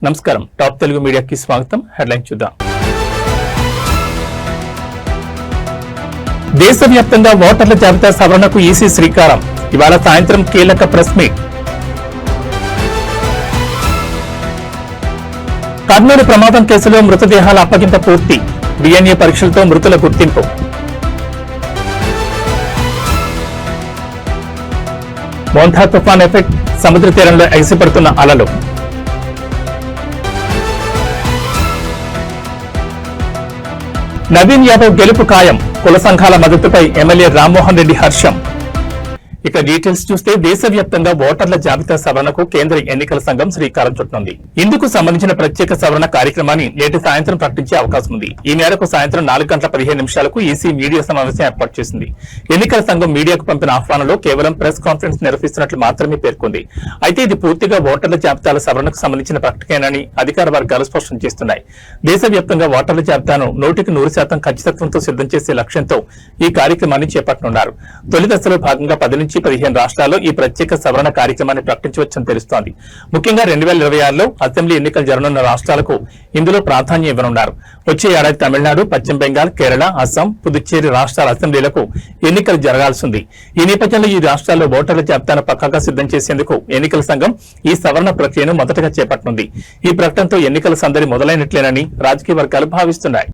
నమస్కారం టాప్ తెలుగు మీడియాకి స్వాగతం. హెడ్లైన్ చూద్దాం. దేశవ్యాప్తంగా ఓటర్ల జాబితా సవరణకు ఈసీ శ్రీకారం. ఇవాళ సాయంత్రం కీలక ప్రెస్ మీట్. కర్నూలు ప్రమాదం కేసులో మృతదేహాల అప్పగింత పూర్తి. డిఎన్ఏ పరీక్షలతో మృతుల గుర్తింపు. మోంథా తుఫాన్ ఎఫెక్ట్, సముద్ర తీరంలో ఎగసిపడుతున్న అలలు. నవీన్ యాదవ్ గెలుపు ఖాయం. కుల సంఘాల మద్దతుపై ఎమ్మెల్యే రామ్మోహన్ రెడ్డి హర్షం. ఇక డీటెయిల్స్ చూస్తే దేశవ్యాప్తంగా ఓటర్ల జాబితా సవరణకు కేంద్ర ఎన్నికల సంఘం శ్రీకారం చుట్టనుంది. ఇందుకు సంబంధించిన ప్రత్యేక సవరణ కార్యక్రమాన్ని నేటి సాయంత్రం ప్రకటించే అవకాశం ఉంది. ఈ మేరకు సాయంత్రం 4:15 ఈసీ మీడియా సమావేశం ఏర్పాటు చేసింది. ఎన్నికల సంఘం మీడియాకు పంపిన ఆహ్వానంలో కేవలం ప్రెస్ కాన్ఫరెన్స్ నిర్వహిస్తున్నట్లు మాత్రమే పేర్కొంది. అయితే ఇది పూర్తిగా ఓటర్ల జాబితాల సవరణకు సంబంధించిన ప్రకటనేనని అధికార వర్గాలు స్పష్టం చేస్తున్నాయి. దేశవ్యాప్తంగా ఓటర్ల జాబితాను 100% ఖచ్చితత్వంతో సిద్ధం చేసే లక్ష్యంతో ఈ కార్యక్రమాన్ని చేపట్టనున్నారు. తొలి దశలో భాగంగా 10 నుంచి 15 రాష్ట్రాల్లో ఈ ప్రత్యేక సవరణ కార్యక్రమాన్ని ప్రకటించవచ్చని తెలుస్తోంది. ముఖ్యంగా 2026లో అసెంబ్లీ ఎన్నికలు జరగనున్న రాష్ట్రాలకు ఇందులో ప్రాధాన్యం ఇవ్వనున్నారు. వచ్చే ఏడాది తమిళనాడు, పశ్చిమ బెంగాల్, కేరళ, అస్సాం, పుదుచ్చేరి రాష్ట్రాల అసెంబ్లీలకు ఎన్నికలు జరగాల్సి ఉంది. ఈ నేపథ్యంలో ఈ రాష్ట్రాల్లో ఓటర్ల జాబితాను పక్కాగా సిద్ధం చేసేందుకు ఎన్నికల సంఘం ఈ సవరణ ప్రక్రియను మొదటగా చేపట్టనుంది. ఈ ప్రకటనతో ఎన్నికల సందడి మొదలైనట్లేనని రాజకీయ వర్గాలు భావిస్తున్నాయి.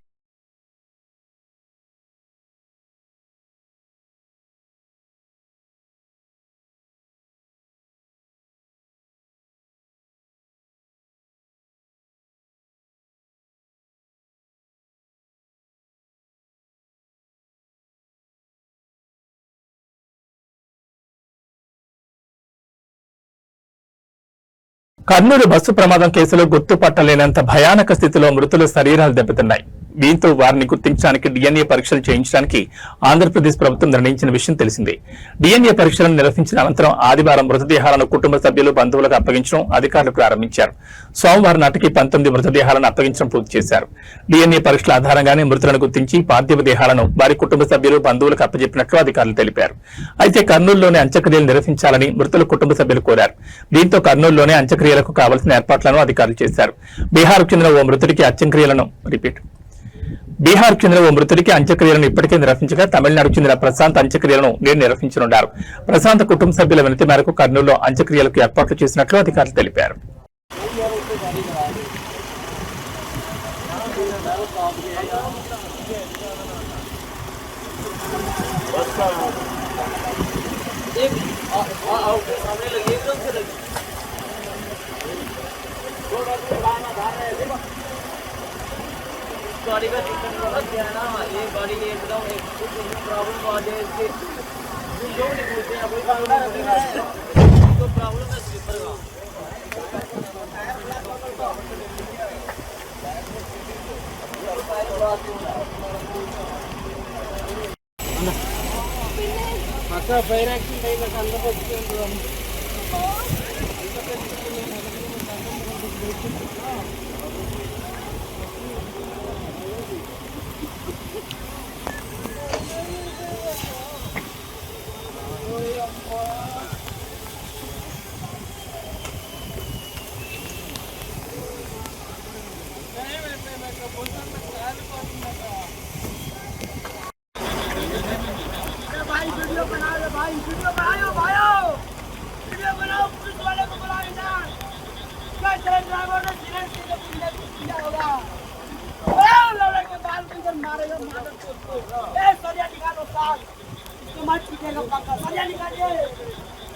కర్నూలు బస్సు ప్రమాదం కేసులో గుర్తుపట్టలేనంత భయానక స్థితిలో మృతుల శరీరాలు దెబ్బతిన్నాయి. దీంతో వారిని గుర్తించడానికి డిఎన్ఏ పరీక్షలు చేయించడానికి ఆంధ్రప్రదేశ్ ప్రభుత్వం నిర్ణయించిన విషయం తెలిసిందే. డిఎన్ఏ పరీక్షలను నిర్వహించిన అనంతరం ఆదివారం మృతదేహాలను కుటుంబ సభ్యులు, బంధువులకు అప్పగించడం అధికారులు ప్రారంభించారు. సోమవారం నాటికి 19 మృతదేహాలను అప్పగించడం పూర్తి చేశారు. డిఎన్ఏ పరీక్షల ఆధారంగానే మృతులను గుర్తించి పార్థివ దేహాలను వారి కుటుంబ సభ్యులు, బంధువులకు అప్పచెప్పినట్లు అధికారులు తెలిపారు. అయితే కర్నూలులోనే అంత్యక్రియలు నిర్వహించాలని మృతుల కుటుంబ సభ్యులు కోరారు. దీంతో కర్నూలులోనే అంత్యక్రియలకు కావలసిన ఏర్పాట్లను అధికారులు చేశారు. బీహార్కు చెందిన ఓ మృతుడికి అంత్యక్రియలను ఇప్పటికే నిర్వహించగా తమిళనాడుకు చెందిన ప్రశాంత్ అంత్యక్రియలను నేడు నిర్వహించనున్నారు. ప్రశాంత్ కుటుంబ సభ్యుల వినతి మేరకు కర్నూలులో అంత్యక్రియలకు ఏర్పాట్లు చేసినట్లు అధికారులు తెలిపారు. गाड़ी का चिकन बहुत है ना, ये गाड़ी के एकदम एक प्रॉब्लम आ जाए इसके जो नहीं बोलते हैं कोई तो प्रॉब्लम है स्लीपर का అక్క ఫైర్ యాక్సిడెంట్ అయిన సందర్భం వచ్చింది.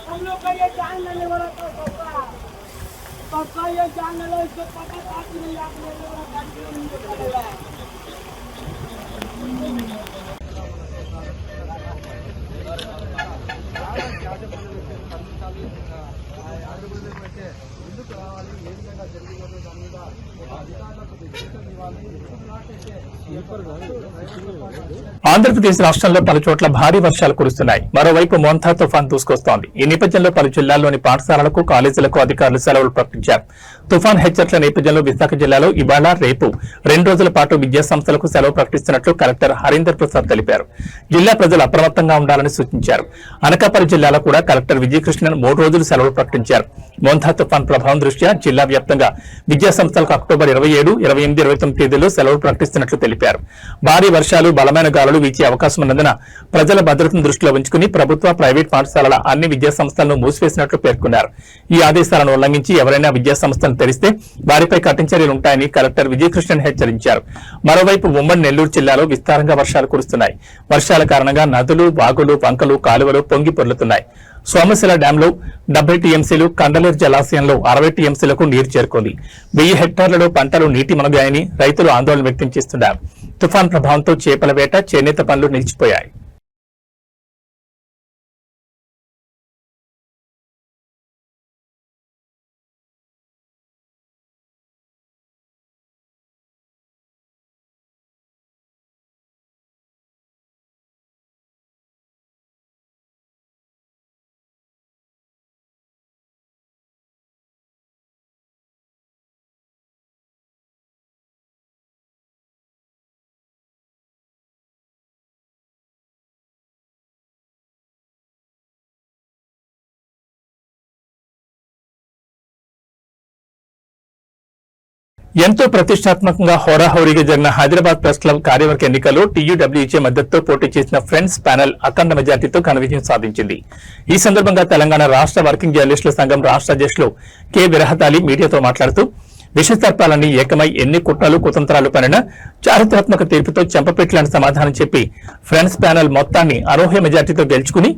हम लोग का ये जान लेने वाला तो ये जान ले लो, इसको पता था कि नहीं आप लेने वाला गाड़ी नहीं निकालेगा। ఎందుకు రావాలి, ఏ విధంగా జరిగిపోతుంది దాని మీద ఆంధ్రప్రదేశ్ రాష్ట్రంలో పలు చోట్ల భారీ వర్షాలు కురుస్తున్నాయి. మరోవైపు మోంతా తుఫాన్ దూసుకొస్తోంది. ఈ నేపథ్యంలో పలు జిల్లాల్లోని పాఠశాలలకు, కాలేజీలకు అధికారులు సెలవులు ప్రకటించారు. తుఫాన్ హెచ్చరికల నేపథ్యంలో విశాఖ జిల్లాలో ఇవాళ, రేపు 2 రోజుల పాటు విద్యా సంస్థలకు సెలవు ప్రకటిస్తున్నట్లు కలెక్టర్ హరీందర్ ప్రసాద్ తెలిపారు. జిల్లా ప్రజలు అప్రమత్తంగా ఉండాలని సూచించారు. అనకాపల్లి జిల్లాలో కూడా కలెక్టర్ విజయకృష్ణన్ 3 రోజులు సెలవులు ప్రకటించారు. మోంతా తుఫాన్ ప్రభావం దృష్ట్యా జిల్లా వ్యాప్తంగా విద్యా సంస్థలకు అక్టోబర్ 27, 28, 29 తేదీల్లో సెలవులు ప్రకటిస్తున్నట్లు తెలిపారు. భారీ వర్షాలు, బలమైన గాలులు వీచే అవకాశం ఉన్నందున ప్రజల భద్రతను దృష్టిలో ఉంచుకుని ప్రభుత్వ, ప్రైవేట్ పాఠశాలల అన్ని విద్యా సంస్థలను మూసివేసినట్లు పేర్కొన్నారు. ఈ ఆదేశాలను ఉల్లంఘించి ఎవరైనా విద్యా సంస్థను తెరిస్తే వారిపై కఠిన చర్యలుంటాయని కలెక్టర్ విజయకృష్ణన్ హెచ్చరించారు. మరోవైపు ఉమ్మడి నెల్లూరు జిల్లాలో విస్తారంగా వర్షాలు కురుస్తున్నాయి. వర్షాల కారణంగా నదులు, వాగులు, వంకలు, కాలువలు పొంగి పొర్లుతున్నాయి. సోమశిల డ్యాంలో 70 టీఎంసీలు, కండలేరు జలాశయంలో 60 టీఎంసీలకు నీరు చేరుకుంది. 1000 హెక్టార్లలో పంటలు నీటి మునగాయని రైతులు ఆందోళన వ్యక్తం చేస్తున్నారు. తుఫాన్ ప్రభావంతో చేపల వేట, చేనేత పనులు నిలిచిపోయాయి. ఎంతో ప్రతిష్టాత్మకంగా హోరాహోరీగా జరిగిన హైదరాబాద్ ప్రెస్ క్లబ్ కార్యవర్గ ఎన్నికల్లో టీయూడబ్ల్యూజే మద్దతుతో పోటీ చేసిన ఫ్రెండ్స్ ప్యానెల్ అఖండ మెజార్టీతో ఘన విజయం సాధించింది. ఈ సందర్భంగా తెలంగాణ రాష్ట్ర వర్కింగ్ జర్నలిస్టుల సంఘం రాష్ట్ర అధ్యక్షులు కె విరహతాలి మీడియాతో మాట్లాడుతూ విషసర్పాలన్నీ ఏకమై ఎన్ని కుట్రలు, కుతంత్రాలు పనిన చారిత్రాత్మక తీర్పుతో చెంపపెట్లని సమాధానం చెప్పి ఫ్రెండ్స్ ప్యానెల్ మొత్తాన్ని అనూహ్య మెజార్టీతో గెలుచుకుని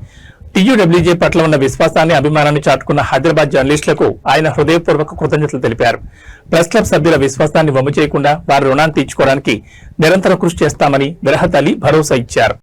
టీయూడబ్ల్యూజే పట్ల ఉన్న విశ్వాసాన్ని, అభిమానాన్ని చాటుకున్న హైదరాబాద్ జర్నలిస్టులకు ఆయన హృదయపూర్వక కృతజ్ఞతలు తెలిపారు. ప్రెస్ క్లబ్ సభ్యుల విశ్వాసాన్ని వమ్ము చేయకుండా వారి రుణాన్ని తీర్చుకోవడానికి నిరంతర కృషి చేస్తామని విరహతాలి భరోసా ఇచ్చారు.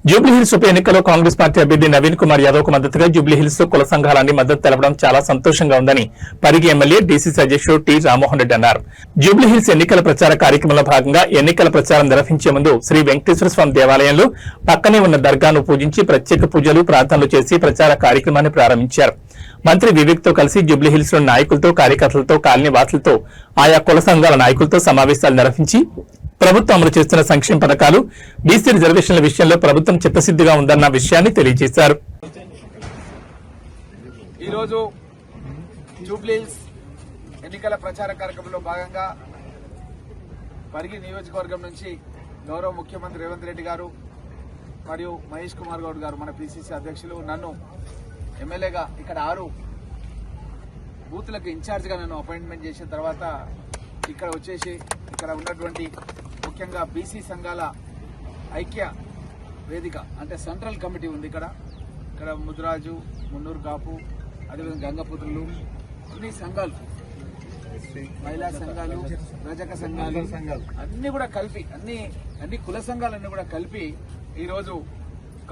జూబ్లీహిల్స్ ఉప ఎన్నికలో కాంగ్రెస్ పార్టీ అభ్యర్థి నవీన్ కుమార్ యాదవ్ కు మద్దతుగా జూబ్లీహిల్స్ కుల సంఘాలన్నీ మద్దతు తెలపడం చాలా సంతోషంగా ఉందని పరిగి ఎమ్మెల్యే డీసీసీ అధ్యక్షుడు టి రామ్మోహన్ రెడ్డి అన్నారు. జూబ్లీహిల్స్ ఎన్నికల ప్రచార కార్యక్రమంలో భాగంగా ఎన్నికల ప్రచారం నిర్వహించే ముందు శ్రీ వెంకటేశ్వర స్వామి దేవాలయంలో పక్కనే ఉన్న దర్గాను పూజించి ప్రత్యేక పూజలు, ప్రార్థనలు చేసి ప్రచార కార్యక్రమాన్ని ప్రారంభించారు. మంత్రి వివేక్ తో కలిసి జూబ్లీహిల్స్ లోని నాయకులతో, కార్యకర్తలతో, కాలనీ వాసులతో, ఆయా కుల సంఘాల నాయకులతో సమావేశాలు నిర్వహించి ప్రభుత్వం అమలు చేస్తున్న సంక్షేమ పథకాలు, బీసీ రిజర్వేషన్ల విషయంలో ప్రభుత్వం చిత్తశుద్ధిగా ఉందన్న విషయాన్ని తెలియజేశారు. ఈరోజు జూబ్లీహిల్స్ ఎన్నికల ప్రచార కార్యక్రమంలో భాగంగా పరిగి నియోజకవర్గం నుంచి గౌరవ ముఖ్యమంత్రి రేవంత్ రెడ్డి గారు మరియు మహేష్ కుమార్ గౌడ్ గారు మన పిసిసి అధ్యక్షులు నన్ను ఎమ్మెల్యేగా ఇక్కడ 6 బూత్లకు ఇన్ఛార్జిగా నన్ను అపాయింట్మెంట్ చేసిన తర్వాత ఇక్కడ వచ్చేసి ఇక్కడ ఉన్నటువంటి ముఖ్యంగా బీసీ సంఘాల ఐక్య వేదిక అంటే సెంట్రల్ కమిటీ ఉంది ఇక్కడ ముద్రాజు, మున్నూరు కాపు, అదేవిధంగా గంగపుత్రులు, అన్ని సంఘాలు, మహిళా సంఘాలు, రజక సంఘాలు అన్ని కూడా కలిపి అన్ని కుల సంఘాలన్నీ కూడా కలిపి ఈరోజు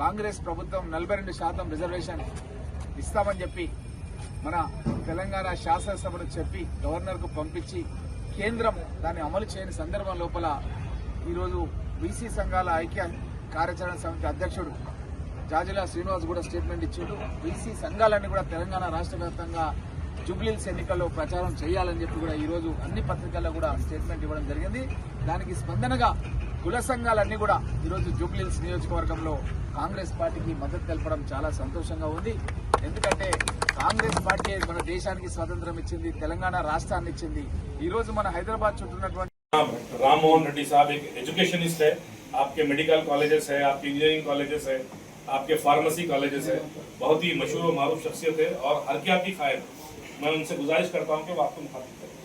కాంగ్రెస్ ప్రభుత్వం 42% రిజర్వేషన్ ఇస్తామని చెప్పి మన తెలంగాణ శాసనసభను చెప్పి గవర్నర్కు పంపించి కేంద్రం దాన్ని అమలు చేయని సందర్భం లోపల ఈరోజు బీసీ సంఘాల ఐక్య కార్యాచరణ సమితి అధ్యక్షుడు జాజిలా శ్రీనివాస్ కూడా స్టేట్మెంట్ ఇచ్చాడు. బీసీ సంఘాలన్నీ కూడా తెలంగాణ రాష్ట్ర వ్యాప్తంగా జూబ్లీహిల్స్ ఎన్నికల్లో ప్రచారం చేయాలని చెప్పి కూడా ఈరోజు అన్ని పత్రికల్లో కూడా స్టేట్మెంట్ ఇవ్వడం జరిగింది. దానికి స్పందనగా కుల సంఘాలన్నీ కూడా ఈరోజు జూబ్లీహిల్స్ నియోజకవర్గంలో కాంగ్రెస్ పార్టీకి మద్దతు తెలపడం చాలా సంతోషంగా ఉంది. ఎందుకంటే కాంగ్రెస్ పార్టీ మన దేశానికి స్వాతంత్రం ఇచ్చింది, తెలంగాణ రాష్ట్రాన్ని ఇచ్చింది. ఈ రోజు మన హైదరాబాద్ చుట్టూ ఉన్నటువంటి राम मोहन रेड्डी साहब एक एजुकेशनिस्ट है, आपके मेडिकल कॉलेजेस है, आपके इंजीनियरिंग कॉलेजेस है, आपके फार्मेसी कॉलेजेस है, बहुत ही मशहूर और मारूफ शख्सियत है और हर क्या की फायर। मैं उनसे गुजारिश करता हूँ कि वो आपको मुखातिब करें।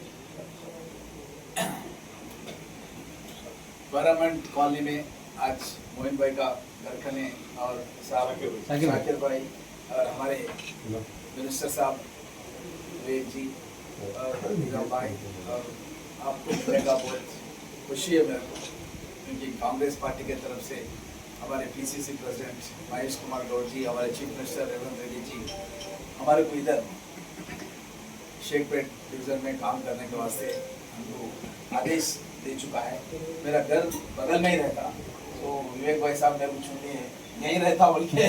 पार्लियामेंट कॉलोनी में आज मोहन भाई का घर खने और शाकिर भाई और हमारे मिनिस्टर साहब विवेक जी और निगम भाई और आपको मिलने का बहुत खुशी है मेरे को, क्योंकि कांग्रेस पार्टी के तरफ से हमारे पीसीसी प्रेसिडेंट महेश कुमार गौड़ जी, हमारे चीफ मिनिस्टर रेवंत रेड्डी जी हमारे को इधर शेखपेट डिवीजन में काम करने के वास्ते हमको आदेश दे चुका है। मेरा घर बगल में ही रहता, तो विवेक भाई साहब मेरे को छुट्टी है यहीं रहता बोल के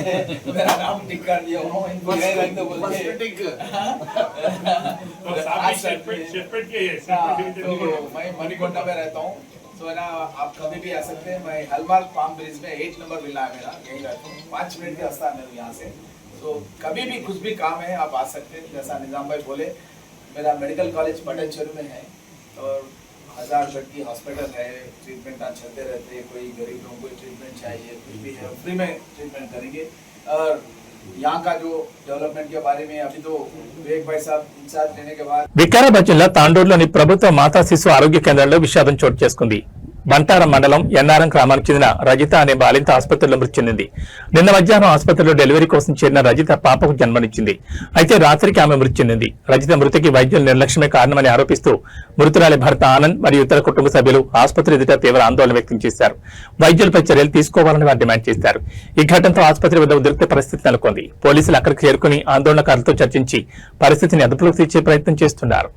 मेरा नाम टिक कर दिया उन्होंने, इनको यहीं रहते बोल के तो मैं मणिकोंडा में रहता हूँ, तो है ना आप कभी भी आ सकते हैं। मैं हलमार्ग पाम ब्रिज में 8 नंबर विला है मेरा, यहीं रहता हूँ, 5 मिनट के रास्ता है मेरे यहाँ से। तो कभी भी कुछ भी काम है आप आ सकते हैं। जैसा निजाम भाई बोले, मेरा मेडिकल कॉलेज पटनचेरू में है और 1000 बेड की हॉस्पिटल है, ट्रीटमेंट आज चलते रहते हैं। कोई गरीब लोगों को ट्रीटमेंट चाहिए, कुछ भी है फ्री में ट्रीटमेंट करेंगे। और यहाँ का जो डेवलपमेंट के बारे में अभी तो विवेक भाई साहब इंचार्ज लेने के बाद వికారాబాద్ జిల్లా తాండూరులోని ప్రభుత్వ మాతా శిశు ఆరోగ్య కేంద్రంలో విషాదం చోటు చేసుకుంది. బంటారం మండలం ఎన్నారం గ్రామానికి చెందిన రజిత అనే బాలింత ఆసుపత్రిలో మృతి చెందింది. నిన్న మధ్యాహ్నం ఆసుపత్రిలో డెలివరీ కోసం చేరిన రజిత పాపకు జన్మనిచ్చింది. అయితే రాత్రికి ఆమె మృతి చెందింది. రజిత మృతికి వైద్యుల నిర్లక్ష్యమే కారణమని ఆరోపిస్తూ మృతురాలి భర్త ఆనంద్ మరియు ఇతర కుటుంబ సభ్యులు ఆసుపత్రి ఎదుట తీవ్ర ఆందోళన వ్యక్తం చేశారు. వైద్యులపై చర్యలు తీసుకోవాలని వారు డిమాండ్ చేశారు. ఈ ఘటనతో ఆసుపత్రి వద్ద ఉద్రిక్త పరిస్థితి నెలకొంది. పోలీసులు అక్కడికి చేరుకుని ఆందోళనకారులతో చర్చించి పరిస్థితిని అదుపులోకి తెచ్చే ప్రయత్నం చేస్తున్నారు.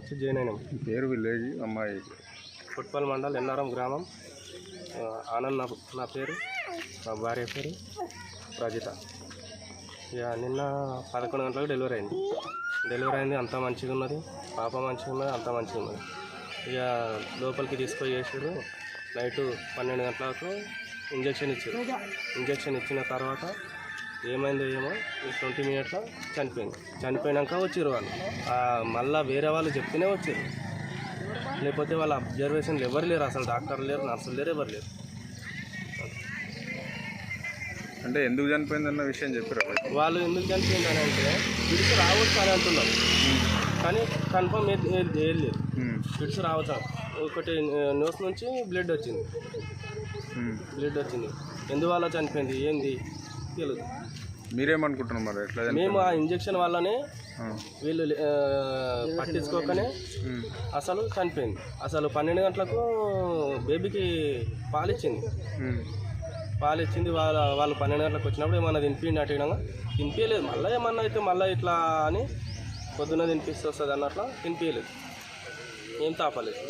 వచ్చి జాయిన్ అయినాం. పేరు విలేజ్ అమ్మాయి ఫుట్బాల్ మండల్ ఎన్నారం గ్రామం. ఆనంద్ నా పేరు, మా భార్య పేరు రజిత. ఇక నిన్న 11 గంటలకు డెలివరీ అయింది. అంతా మంచిగా ఉన్నది, పాప మంచిగా ఉన్నది, అంతా మంచిగా ఉన్నది. ఇక లోపలికి తీసుకొని చేసారు. నైటు 12 గంటలకు ఇంజక్షన్ ఇచ్చిన తర్వాత ఏమైందో ఏమో 20 మినిట్స్లో చనిపోయినాక వచ్చారు వాళ్ళు. మళ్ళీ వేరే వాళ్ళు చెప్తూనే వచ్చారు, లేకపోతే వాళ్ళ అబ్జర్వేషన్లు ఎవరు లేరు, అసలు డాక్టర్లు లేరు, నర్సులు లేరు, ఎవరు లేరు. అంటే ఎందుకు చనిపోయిందన్న విషయం చెప్పారు వాళ్ళు. ఎందుకు చనిపోయిందని అంటే పిడుసు రావచ్చు అని అంటున్నారు, కానీ కన్ఫర్మ్ ఏం లేదు. పిడుసు రావచ్చు. ఒకటి న్యూస్ నుంచి బ్లడ్ వచ్చింది. ఎందువల్ల చనిపోయింది ఏంది తెలియదు. మీరేమనుకుంటున్నారు మరి? ఎట్లా మేము ఆ ఇంజక్షన్ వల్లనే వీళ్ళు పట్టించుకోకనే అసలు చనిపోయింది. అసలు 12 గంటలకు బేబీకి పాలిచ్చింది. వాళ్ళు 12 గంటలకు వచ్చినప్పుడు ఏమన్నా తినిపిండి అడిగినాక తినిపించలేదు. మళ్ళీ ఏమన్నా అయితే మళ్ళీ ఇట్లా అని పొద్దున్న తినిపిస్తే వస్తుంది అన్నట్లా తినిపించలేదు, ఏం తాపలేదు.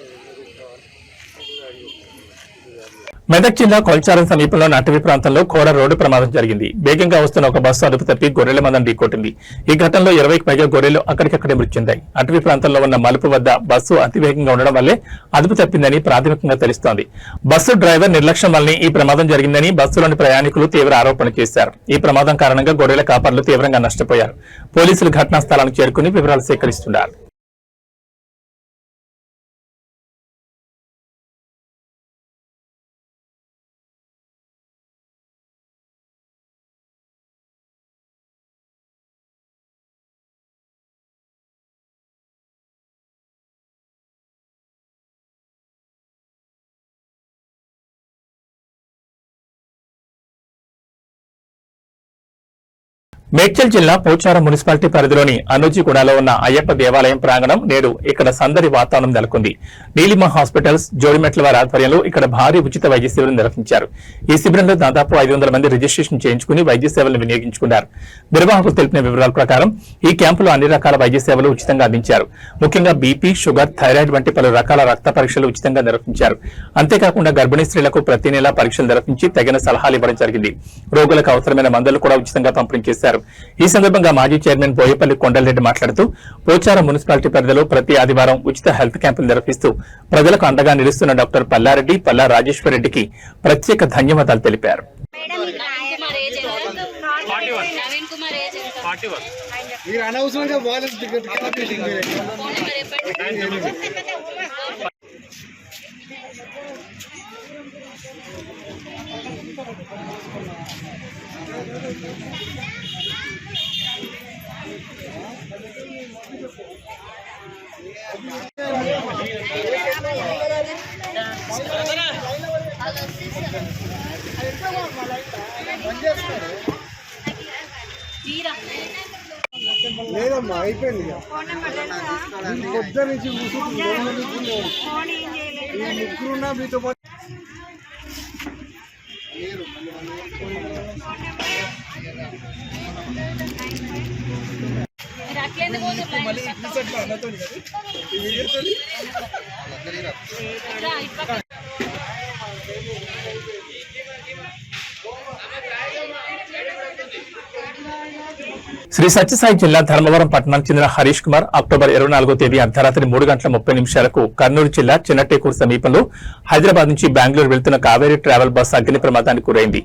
మెదక్ జిల్లా కొల్చారం సమీపంలోని అటవీ ప్రాంతంలో కోడ రోడ్డు ప్రమాదం జరిగింది. వేగంగా వస్తున్న ఒక బస్సు అదుపు తప్పి గొర్రెల మందను ఢీకొట్టింది. ఈ ఘటనలో 20కి పైగా గొర్రెలు అక్కడికక్కడే మృతి చెందాయి. అటవీ ప్రాంతంలో ఉన్న మలుపు వద్ద బస్సు అతివేగంగా ఉండడం వల్లే అదుపు తప్పిందని ప్రాథమికంగా తెలుస్తోంది. బస్సు డ్రైవర్ నిర్లక్ష్యం వల్లనే ఈ ప్రమాదం జరిగిందని బస్సులోని ప్రయాణికులు తీవ్ర ఆరోపణలు చేశారు. ఈ ప్రమాదం కారణంగా గొర్రెల కాపర్లు తీవ్రంగా నష్టపోయారు. పోలీసులు ఘటనా స్థలానికి చేరుకుని వివరాలు సేకరిస్తున్నారు. మేడ్చల్ జిల్లా పోచారం మున్సిపాలిటీ పరిధిలోని అనూజిగూడలో ఉన్న అయ్యప్ప దేవాలయం ప్రాంగణం నేడు ఇక్కడ సందడి వాతావరణం నెలకొంది. నీలిమ హాస్పిటల్స్ జోడిమెట్ల వారి ఆధ్వర్యంలో ఇక్కడ భారీ ఉచిత వైద్య సేవలు నిర్వహించారు. ఈ శిబిరంలో దాదాపు 500 మంది రిజిస్ట్రేషన్ చేయించుకుని వైద్య సేవలను వినియోగించుకున్నారు. నిర్వాహకులు తెలిపిన వివరాల ప్రకారం ఈ క్యాంపులో అన్ని రకాల వైద్య సేవలు ఉచితంగా అందించారు. ముఖ్యంగా బీపీ, షుగర్, థైరాయిడ్ వంటి పలు రకాల రక్త పరీక్షలు ఉచితంగా నిర్వహించారు. అంతేకాకుండా గర్భిణీ స్త్రీలకు ప్రతి నెలా పరీక్షలు నిర్వహించి తగిన సలహాలు ఇవ్వడం జరిగింది. రోగులకు అవసరమైన మందులు కూడా ఉచితంగా పంపిణీ చేశారు. ఈ సందర్భంగా మాజీ చైర్మన్ బోయపల్లి కొండలరెడ్డి మాట్లాడుతూ పోచారం మున్సిపాలిటీ పరిధిలో ప్రతి ఆదివారం ఉచిత హెల్త్ క్యాంపులు నిర్వహిస్తూ ప్రజలకు అండగా నిలుస్తున్న డాక్టర్ పల్లారెడ్డి, పల్లా రాజేశ్వర్ రెడ్డికి ప్రత్యేక ధన్యవాదాలు తెలిపారు. లేదమ్మా అయిపోయింది. పొద్దు నుంచి ముగ్గురున్నా మీతో పాటు శ్రీ సత్యసాయి జిల్లా ధర్మవరం పట్టణానికి చెందిన హరీష్ కుమార్ అక్టోబర్ 24వ తేదీ అర్ధరాత్రి 3:30 కర్నూలు జిల్లా చిన్నటేకూరు సమీపంలో హైదరాబాద్ నుంచి బెంగళూరు వెళ్తున్న కావేరీ ట్రావెల్ బస్ అగ్ని ప్రమాదానికి గురైంది.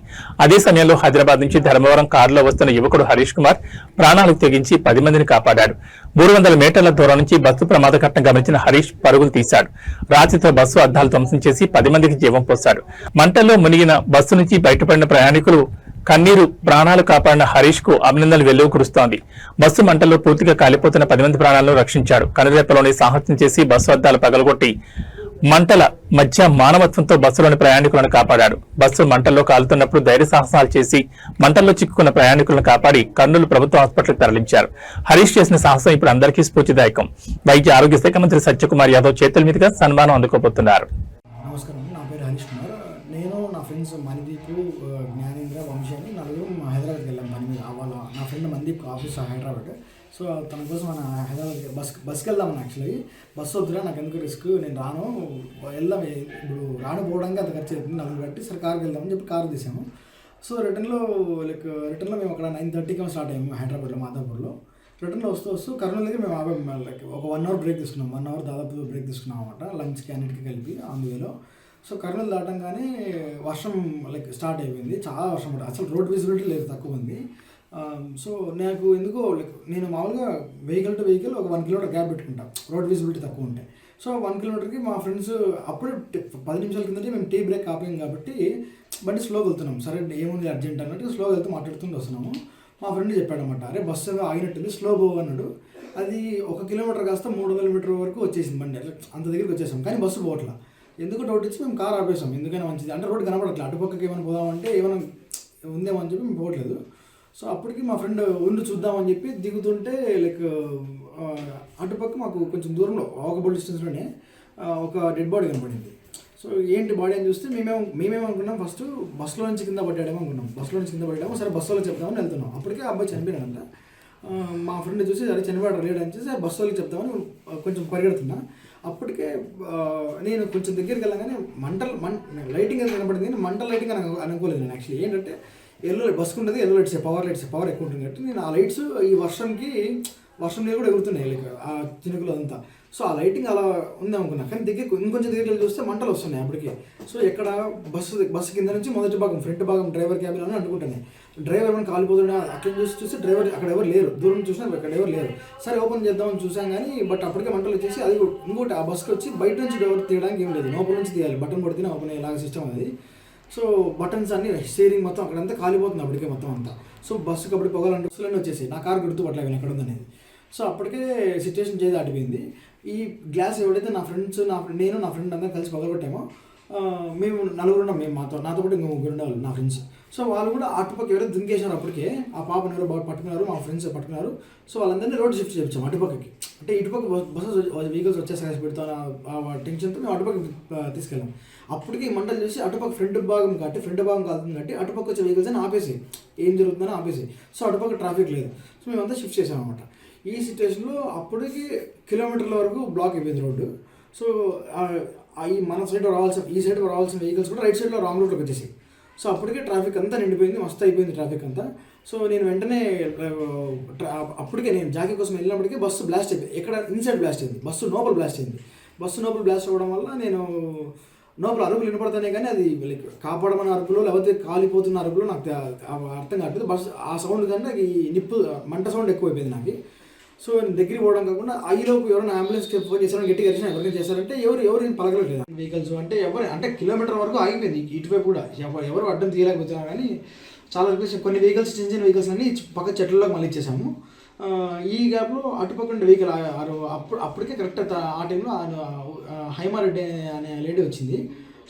అదే సమయంలో హైదరాబాద్ నుంచి ధర్మవరం కారులో వస్తున్న యువకుడు హరీష్ కుమార్ ప్రాణాలకు తెగించి 10 మందిని కాపాడాడు. 300 మీటర్ల దూరం నుంచి బస్సు ప్రమాద ఘటన గమనించిన హరీష్ పరుగులు తీశాడు. రాత్రితో బస్సు అద్దాలు ధ్వంసం చేసి 10 మందికి జీవం పోశాడు. మంటల్లో మునిగిన బస్సు నుంచి బయటపడిన ప్రయాణికులు కన్నీరు ప్రాణాలు కాపాడిన హరీష్ కు అభినందనలు వెల్లువ కురుస్తోంది. బస్సు మంటల్లో పూర్తిగా కాలిపోతున్న 10 మంది ప్రాణాలను రక్షించాడు. కనురెప్పలోని సాహసం చేసి బస్సు అద్దాలు పగలగొట్టి మంటల మధ్య మానవత్వంతో బస్సులోని ప్రయాణికులను కాపాడాడు. బస్సు మంటల్లో కాలుతున్నప్పుడు ధైర్య సాహసాలు చేసి మంటల్లో చిక్కుకున్న ప్రయాణికులను కాపాడి కర్నూలు ప్రభుత్వ హాస్పిటల్కి తరలించారు. హరీష్ చేసిన సాహసం ఇప్పుడు అందరికీ స్ఫూర్తిదాయకం. వైద్య ఆరోగ్య శాఖ మంత్రి సత్యకుమార్ యాదవ్ చేతుల మీదుగా సన్మానం అందుకోబోతున్నారు. నమస్కారం, నా పేరు హరీష్ కుమార్. నేను నా ఫ్రెండ్స్ మణిదీప్, జ్ఞానేంద్ర, వంశీ అని నలుగురు హైదరాబాద్కి వెళ్ళాం పని మీద. నా friend Manideep office Hyderabad. So తన కోసం మన హైదరాబాద్కి బస్కి వెళ్దామని. యాక్చువల్లీ బస్సు వద్దురా, నాకు ఎందుకు రిస్క్, నేను రాను, వెళ్దాం, ఇప్పుడు పోవడానికి అంత ఖర్చు అవుతుంది, నలుగురు కట్టి సరే కార్కి వెళ్దామని చెప్పి కారు తీసాము. సో రిటర్న్లో మేము అక్కడ 9:30కి స్టార్ట్ అయ్యాము హైదరాబాద్లో, మాదాపూర్లో. రిటర్న్లో వస్తూ కర్నూలు దగ్గర మేము ఒక 1 అవర్ బ్రేక్ తీసుకున్నాం. 1 అవర్ దాదాపు బ్రేక్ తీసుకున్నాం అనమాట, లంచ్కి అన్నిటికీ కలిపి అందువేలో. సో కర్నూలు దాటంగానే వర్షం స్టార్ట్ అయిపోయింది, చాలా వర్షం పడింది. అసలు రోడ్ విజిబిలిటీ లేదు, తక్కువ ఉంది. సో నాకు ఎందుకో నేను మామూలుగా వెహికల్ టు వెహికల్ ఒక 1 కిలోమీటర్ గ్యాప్ పెట్టుకుంటాను రోడ్ విజిబిలిటీ తక్కువ ఉంటే. సో 1 కిలోమీటర్కి మా ఫ్రెండ్స్ అప్పుడే 10 నిమిషాల కిందటే మేము టీ బ్రేక్ ఆపాం కాబట్టి బండి స్లోగా వెళ్తున్నాం. సరే ఏముంది అర్జెంట్ అన్నట్టు స్లోగా వెళ్తూ మాట్లాడుతుంటూ వస్తున్నాము. మా ఫ్రెండ్ చెప్పాడనమాట, అరే బస్సు ఏదో ఆగినట్టుంది, స్లో పో అన్నాడు. అది 1 కిలోమీటర్ కాస్త 300 మీటర్ వరకు వచ్చేసింది బండి, అంత దగ్గరికి వచ్చేసాం. కానీ బస్సు పోవట్లా. ఎందుకు డౌట్ ఇచ్చి మేము కార్ ఆపేసాం, ఎందుకైనా మంచిది అంటే రోడ్డు కనపడట్లేదు, అటుపక్కకి ఏమైనా పోదామంటే ఏమైనా ఉందేమో అని చెప్పి మేము పోవట్లేదు. సో అప్పటికి మా ఫ్రెండ్ ఉండి చూద్దామని చెప్పి దిగుతుంటే అటుపక్క మాకు కొంచెం దూరంలో వాకబుల్ డిస్టెన్స్లోనే ఒక డెడ్ బాడీ కనపడింది. సో ఏంటి బాడీ అని చూస్తే మేమేమనుకున్నాం, ఫస్ట్ బస్సులో నుంచి కింద పడ్డాడేమో అనుకున్నాం. బస్సులో నుంచి కింద పడ్డామో, సరే బస్సులో చెప్తామని వెళ్తున్నాం. అప్పటికే ఆ అబ్బాయి చనిపోయాడంట. మా ఫ్రెండ్ చూసి సరే చనిపోయాడు లేడని చెప్పి బస్సు వాళ్ళకి చెప్తామని కొంచెం పరిగెడుతున్నా. అప్పటికే నేను కొంచెం దగ్గరికి వెళ్ళగానే లైటింగ్ అని కనపడింది కానీ మంటల లైటింగ్ అని అనుకోలేదు నేను. యాక్చువల్లీ ఏంటంటే ఎల్లో బస్కు ఉండదు, ఎల్లో లైట్స్ పవర్ ఎక్కువ ఉంటుంది కాబట్టి నేను ఆ లైట్స్ ఈ వర్షం మీద కూడా ఎగురుతున్నాయి లైక్ ఆ చినుకులు అంతా. సో ఆ లైటింగ్ అలా ఉంది అనుకున్నా, కానీ ఇంకొంచెం దగ్గరికి చూస్తే మంటలు వస్తున్నాయి అప్పటికే. సో ఎక్కడ బస్సు కింద నుంచి మొదటి భాగం ఫ్రంట్ భాగం డ్రైవర్ క్యాబిన్ అని అనుకుంటున్నాయి. డ్రైవర్ మనం కాలిపోతున్నా అక్కడ చూస్తే డ్రైవర్ అక్కడ ఎవరు లేరు, దూరం చూసినా అక్కడ ఎవరు లేరు. సరే ఓపెన్ చేద్దామని చూసాం కానీ బట్ అప్పటికే మంటలు వచ్చేసి అది ఇంకోటి ఆ బస్కి వచ్చి బయట నుంచి డ్రైవర్ తీయడానికి ఏం లేదు, లోపల నుంచి తీయాలి, బటన్ కొడితేనే ఓపెన్ అయ్యేలాగా సిస్టమ్ అది. సో బటన్స్ అన్ని స్టీరింగ్ మొత్తం అక్కడంతా కాలిపోతుంది అప్పటికే మొత్తం అంతా. సో బస్సుకి అప్పుడు పొగలంటే బస్సులన్నీ వచ్చేసి నా కారు గుర్తుపట్టలేదు ఎక్కడ ఉందనేది. సో అప్పటికే సిచ్యువేషన్ చేసి దాటిపోయింది. ఈ గ్లాస్ ఎవడైతే నేను నా ఫ్రెండ్ అందరం కలిసి పగలగొట్టామో, మేము నలుగురు ఉన్నాం, నాతో పాటు ఇంకో ముగ్గురు ఉండేవాళ్ళు నా ఫ్రెండ్స్. సో వాళ్ళు కూడా అటుపక్క ఎవరైతే దుంకేశారు అప్పటికే ఆ పాపను ఎవరో బాగా పట్టుకున్నారు, మా ఫ్రెండ్స్ పట్టుకున్నారు. సో వాళ్ళందరినీ రోడ్ షిఫ్ట్ చేయించాం అటుపక్కకి. అంటే ఇటుపక్క బస్సెస్ వెహికల్స్ వచ్చేసి పెడతాను ఆ టెన్షన్తో మేము అటుపక్క తీసుకెళ్ళాం. అప్పటికి మంటలు చూసి అటుపక్క ఫ్రంట్ భాగం కాలుతుంది కాబట్టి అటుపక్క వచ్చే వెహికల్స్ అని ఆపేసి ఏం జరుగుతుందని ఆపేసి. సో అటుపక్క ట్రాఫిక్ లేదు, సో మేమంతా షిఫ్ట్ చేసాం అనమాట. ఈ సిచ్యువేషన్లో అప్పటికి కిలోమీటర్ల వరకు బ్లాక్ అయిపోయింది రోడ్డు. సో ఈ మన సైడ్ ఈ సైడ్ రావాల్సిన వెహికల్స్ కూడా రైట్ సైడ్లో రాంగ్ రూట్లోకి వచ్చేసి. సో అప్పటికే ట్రాఫిక్ అంతా నిండిపోయింది, మస్తు అయిపోయింది ట్రాఫిక్ అంతా. సో నేను వెంటనే అప్పటికే నేను జాకీ కోసం వెళ్ళినప్పటికీ బస్సు బ్లాస్ట్ అయిపోయింది. ఎక్కడ ఇన్సైడ్ బ్లాస్ట్ అయింది, బస్సు లోపల బ్లాస్ట్ అయింది. బస్సు లోపల బ్లాస్ట్ అవ్వడం వల్ల నేను లోపల అరుపులు వినపడతానే కానీ అది లైక్ కాపాడమని అరుపులో లేకపోతే కాలిపోతున్న అరుపులో నాకు అర్థం కావట్లేదు. బస్సు ఆ సౌండ్ కన్నా ఈ మంట సౌండ్ ఎక్కువైపోయింది నాకు. సో దగ్గరికి పోవడం కాకుండా ఈలోపు ఎవరైనా అంబులెన్స్కి ఫోన్ చేశారని గట్టిగా అరిచినా ఎవరైనా చేశారంటే ఎవరు పలకలేదు వెహికల్స్. అంటే కిలోమీటర్ వరకు ఆగిపోయింది ఇటువైపు కూడా, ఎవరు అడ్డం తీయలేకపోతున్నారు. కానీ చాలా కొన్ని వెహికల్స్ చిన్న వెహికల్స్ అన్ని పక్క చెట్లలోకి మళ్ళీ ఇచ్చేసాము. ఈ గ్యాప్లో అటుపక్క ఉండే వెహికల్ అప్పటికే కరెక్ట్ ఆ టైంలో హైమారెడ్డి అనే లేడీ వచ్చింది.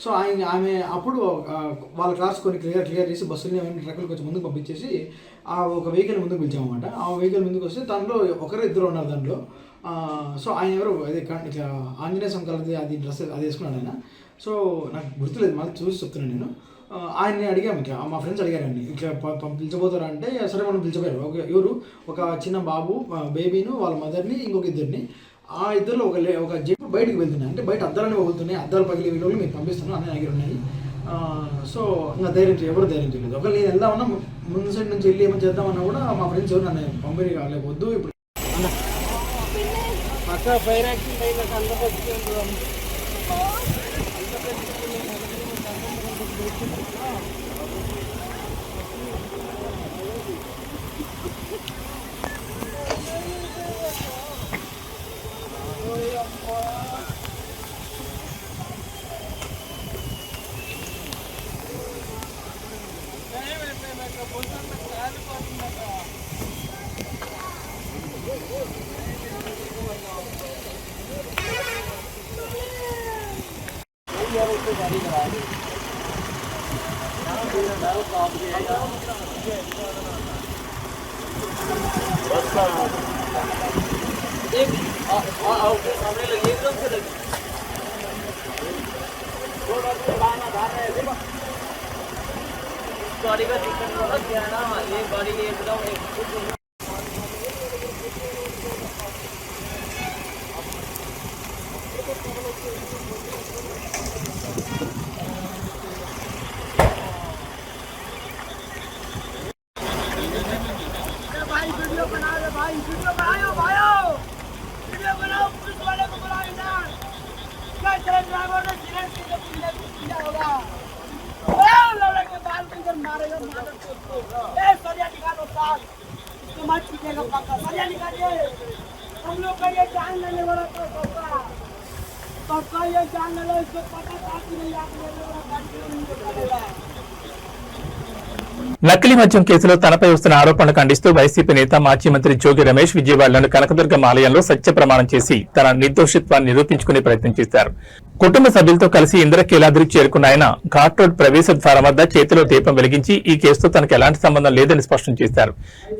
సో ఆమె అప్పుడు వాళ్ళ కార్స్ కొన్ని క్లియర్ చేసి బస్సుని ట్రక్కులు కొంచెం ముందుకు పంపించేసి ఆ ఒక వెహికల్ ముందుకు పిలిచామన్నమాట. ఆ వెహికల్ ముందుకు వస్తే దాంట్లో ఇద్దరు ఉన్నారు దాంట్లో. సో ఆయన ఎవరు అదే ఇట్లా ఆంజనేయ స్వామి కలది అది డ్రెస్ అది వేసుకున్నాడు ఆయన. సో నాకు గుర్తులేదు, మళ్ళీ చూసి చెప్తున్నాను నేను. ఆయన్ని అడిగాము, ఇట్లా మా ఫ్రెండ్స్ అడిగారండి ఇట్లా పిలిచబోతారా అంటే సరే మనం పిలిచిపోయారు. ఎవరు ఒక చిన్న బాబు బేబీను వాళ్ళ మదర్ని ఇంకొక ఇద్దరిని. ఆ ఇద్దరు ఒక జెప్ బయటకు వెళ్తున్నాయి, అంటే బయట అద్దాలనే పోతున్నాయి, అద్దాలు పగిలి వీళ్ళు మీకు పంపిస్తాను అన్నీ దగ్గర ఉన్నాయి. ఇంకా ఎవరు ధైర్యం చేయలేదు. ఒకవేళ నేను వెళ్దామన్నా ముందు సైడ్ నుంచి వెళ్ళి ఏమో చేద్దామన్నా కూడా మా ఫ్రెండ్స్ ఎవరు నన్ను పంపిణీ కాలేకపోద్దు. ఇప్పుడు गाड़ी का टिकट वाला क्या है ना, ये गाड़ी ले एकदम भाई वीडियो बना रहे भाई, वीडियो बनाओ पुलिस वाले को बुलाओ ना। क्या चले ड्राइवर ने सीरियस किया होगा, लड़के बाल किधर मारेगा ए सरिया निकालो साथ, मत पीटेगा पक्का, सरिया निकालिए। हम लोग का ये जान लेने वाला तो ये जान ले लो, इसको पता था कि नहीं आप लेने वाला गाड़ी नहीं निकालेगा। నకిలీ మద్యం కేసులో తనపై వస్తున్న ఆరోపణలు ఖండిస్తూ వైసీపీ నేత మాజీ మంత్రి జోగి రమేష్ విజయవాడలోని కనకదుర్గం ఆలయంలో సత్య ప్రమాణం చేసి తన నిర్దోషిత్వాన్ని నిరూపించుకునే ప్రయత్నం చేశారు. కుటుంబ సభ్యులతో కలిసి ఇంద్రకీలాద్రికి చేరుకున్న ఆయన ఘాట్ రోడ్ ప్రవేశ ద్వారం వద్ద చేతిలో దీపం వెలిగించి ఈ కేసుతో తనకు ఎలాంటి సంబంధం లేదని స్పష్టం చేశారు.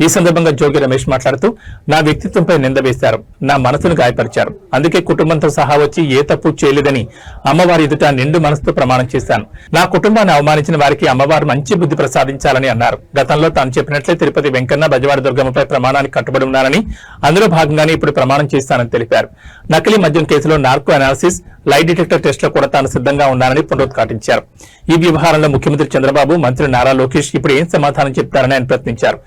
ఈ సందర్భంగా జోగి రమేష్ మాట్లాడుతూ నా వ్యక్తిత్వంపై నింద వేశారు, నా మనసును గాయపరిచారు, అందుకే కుటుంబంతో సహా వచ్చి ఏ తప్పు చేయలేదని అమ్మవారి ఎదుట నిండు మనసుతో ప్రమాణం చేశాను. నా కుటుంబాన్ని అవమానించిన వారికి అమ్మవారు మంచి బుద్ధి ప్రసాదించాలని అన్నారు. గతంలో తాను చెప్పినట్లే తిరుపతి వెంకన్న బెజవాడ దుర్గమ్మపై ప్రమాణానికి కట్టుబడి ఉన్నానని, అందులో భాగంగానే ఇప్పుడు ప్రమాణం చేస్తానని తెలిపారు. నకిలీ మద్యం కేసులో నార్కో అనాలిసిస్, లై డిటెక్టర్ టెస్టులో కూడా తాను సిద్ధంగా ఉన్నానని పునరుద్ఘాటించారు. ఈ వ్యవహారంలో ముఖ్యమంత్రి చంద్రబాబు, మంత్రి నారా లోకేష్ ఇప్పుడు ఏం సమాధానం చెప్తారని ఆయన ప్రశ్నించారు.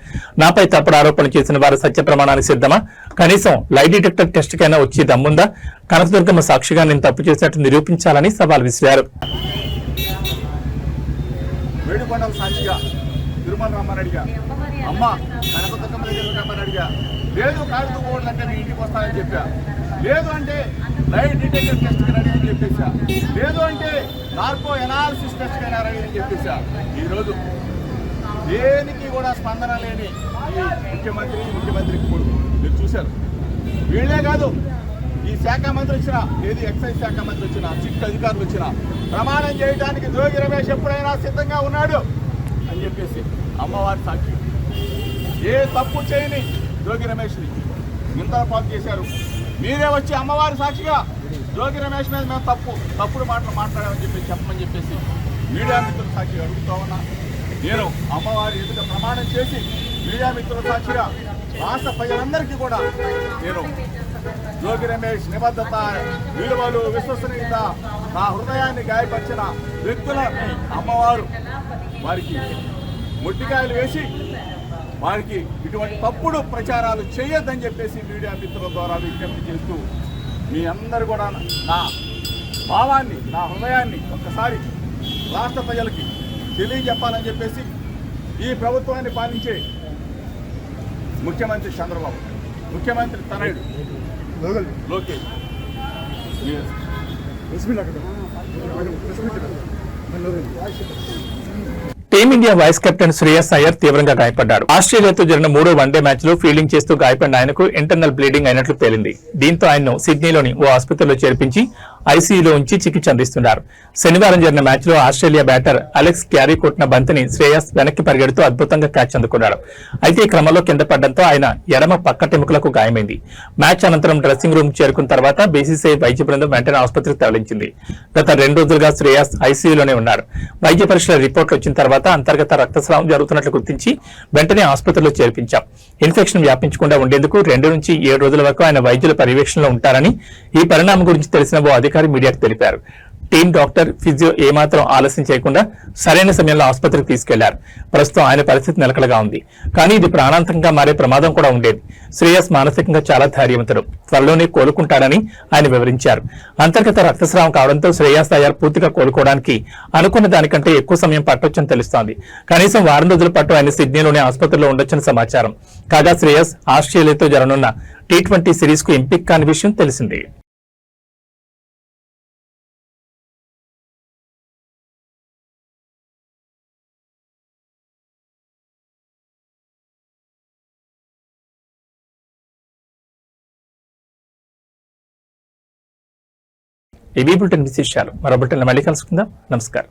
నాపై తప్పుడు ఆరోపణలు చేసిన వారు సత్య ప్రమాణానికి సిద్ధమా? కనీసం లై డిటెక్టర్ టెస్ట్ కైనా వచ్చి దమ్ముందా? కనకదుర్గమ్మ సాక్షిగా నేను తప్పు చేసినట్టు నిరూపించాలని సవాల్ విసిరారు. వేడుకొండల సాక్షిగా తిరుమల రామారెడ్డిగా అమ్మ కనకదుర్గమ్మ దగ్గర రామారెడ్డిగా లేదు కాదు పోవాలంటే మీ ఇంటికి వస్తానని చెప్పా, లేదు అంటే లైట్ డిటెక్టర్ టెస్ట్కి రెడీ అని చెప్పేసా, లేదు అంటే నార్కో ఎనాలిసిస్ టెస్ట్కి అయినా రెడీ అని చెప్పేసా. ఈరోజు దేనికి కూడా స్పందన లేని ఈ ముఖ్యమంత్రికి కొడుకు మీరు చూశారు. వీళ్ళే కాదు, ఈ శాఖ మంత్రి వచ్చిన, ఏది ఎక్సైజ్ శాఖ మంత్రి వచ్చిన, సిట్ అధికారులు వచ్చిన ప్రమాణం చేయడానికి జోగి రమేష్ ఎప్పుడైనా సిద్ధంగా ఉన్నాడు అని చెప్పేసి అమ్మవారి సాక్షి. ఏ తప్పు చేయని జోగి రమేష్ని నిందల పాలు చేశారు. మీరే వచ్చి అమ్మవారి సాక్షిగా జోగి రమేష్ మీద మేము తప్పుడు మాటలు మాట్లాడామని చెప్పమని చెప్పేసి మీడియా మిత్రుల సాక్షిగా అడుగుతా ఉన్నా. నేను అమ్మవారి ఎదుట ప్రమాణం చేసి మీడియా మిత్రుల సాక్షిగా రాష్ట్ర ప్రజలందరికీ కూడా నేను జోగి రమేష్ నిబద్ధత, విలువలు, విశ్వసనీయత, నా హృదయాన్ని గాయపరిచిన వ్యక్తులని అమ్మవారు వారికి ముట్టికాయలు వేసి వారికి ఇటువంటి తప్పుడు ప్రచారాలు చేయొద్దని చెప్పేసి మీడియా మిత్రుల ద్వారా విజ్ఞప్తి చేస్తూ మీ అందరూ కూడా నా భావాన్ని, నా హృదయాన్ని ఒక్కసారి రాష్ట్ర ప్రజలకి తెలియజెప్పాలని చెప్పేసి ఈ ప్రభుత్వాన్ని పాలించే ముఖ్యమంత్రి చంద్రబాబు, ముఖ్యమంత్రి తనయుడు Lokesh team India vice captain Shreyas Iyer తీవ్రంగా గాయపడ్డాడు. ఆస్ట్రేలియాతో జరిగిన 3వ వన్డే మ్యాచ్ లో ఫీల్డింగ్ చేస్తూ గాయపడిన ఆయనకు ఇంటర్నల్ బ్లీడింగ్ అయినట్లు తేలింది. దీంతో ఆయన్ను సిడ్నీలోని ఓ ఆసుపత్రిలో చేర్పించి ఐసీయూలో ఉంచి చికిత్స అందిస్తున్నారు. శనివారం జరిగిన మ్యాచ్ లో ఆస్ట్రేలియా బ్యాటర్ అలెక్స్ క్యారీ కొట్టిన బంతిని శ్రేయస్ వెనక్కి పరిగెడుతూ అద్భుతంగా క్యాచ్ అందుకున్నాడు. అయితే ఈ క్రమంలో కింద పడడంతో ఆయన ఎడమ పక్కటెముకలకు గాయమైంది. మ్యాచ్ అనంతరం డ్రెస్సింగ్ రూమ్ చేరుకున్న తర్వాత బీసీసీఐ వైద్య బృందం వెంటనే ఆసుపత్రికి తరలించింది. గత 2 రోజులుగా శ్రేయస్ ఐసీయూలోనే ఉన్నాడు. వైద్య పరీక్షల రిపోర్ట్లు వచ్చిన తర్వాత అంతర్గత రక్తస్రావం జరుగుతున్నట్లు గుర్తించి వెంటనే ఆసుపత్రిలో చేర్పించాం. ఇన్ఫెక్షన్ వ్యాపించకుండా ఉండేందుకు 2 నుంచి 7 రోజుల వరకు ఆయన వైద్యుల పర్యవేక్షణలో ఉంటారని ఈ పరిణామం గురించి తెలిసిన ఓ అధికారి మీడియాకు తెలిపారు. టీం డాక్టర్, ఫిజియో ఏమాత్రం ఆలస్యం చేయకుండా సరైన సమయంలో ఆసుపత్రికి తీసుకెళ్లారు. ప్రస్తుతం ఆయన పరిస్థితి నిలకడగా ఉంది. కానీ ఇది ప్రాణాంతకంగా మారే ప్రమాదం కూడా ఉండేది. శ్రేయస్ మానసికంగా చాలా ధైర్యవంతుడు, త్వరలోనే కోలుకుంటాడని ఆయన వివరించారు. అంతర్గత రక్తస్రావం కావడంతో శ్రేయస్ అయ్యర్ పూర్తిగా కోలుకోవడానికి అనుకున్న దానికంటే ఎక్కువ సమయం పట్టొచ్చని తెలుస్తోంది. కనీసం వారం రోజుల పాటు ఆయన సిడ్నీలోనే ఆసుపత్రిలో ఉండొచ్చని సమాచారం. కాగా శ్రేయస్ ఆస్ట్రేలియాతో జరగనున్న T20 సిరీస్ కు ఎంపిక కాని విషయం తెలిసిందే. ఈ బులెటిన్ విశేషాలు మరో బులెటిన్లో మళ్ళీ కలుసుకుందాం. నమస్కారం.